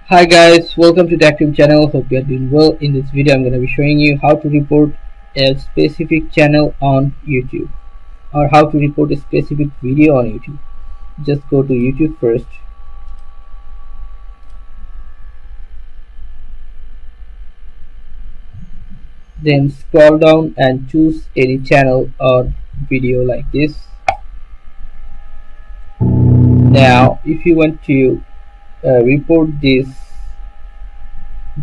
Hi guys, welcome to Tech channel. Hope you are doing well. In this video I'm going to be showing you how to report a specific channel on YouTube, or how to report a specific video on YouTube. Just go to YouTube first, then scroll down and choose any channel or video like this. Now if you want to report this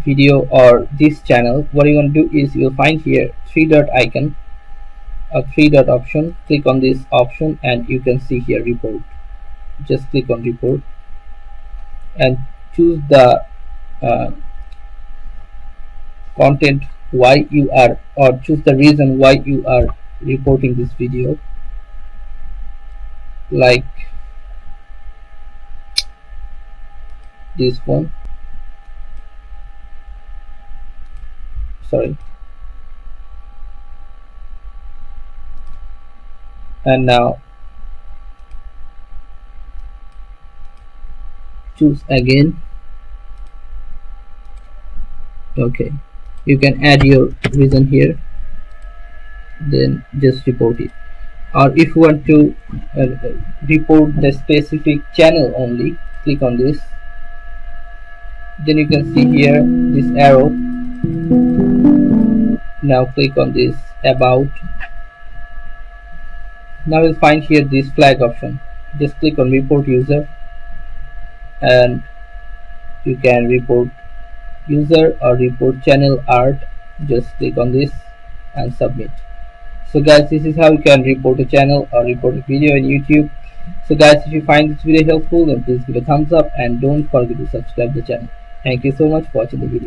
video or this channel, what you want to do is you'll find here three dot icon, a three dot option. Click on this option and you can see here report. Just click on report and choose the content why you are, or choose the reason why you are reporting this video, like this one. Sorry. And now choose again. Okay, you can add your reason here, then just report it. Or if you want to report the specific channel only, click on this, then you can see here this arrow. Now click on this about. Now you'll find here this flag option. Just click on report user and you can report user or report channel art. Just click on this and submit. So guys, this is how you can report a channel or report a video on YouTube. So guys, if you find this video helpful, then please give a thumbs up and don't forget to subscribe the channel. Thank you so much for watching the video.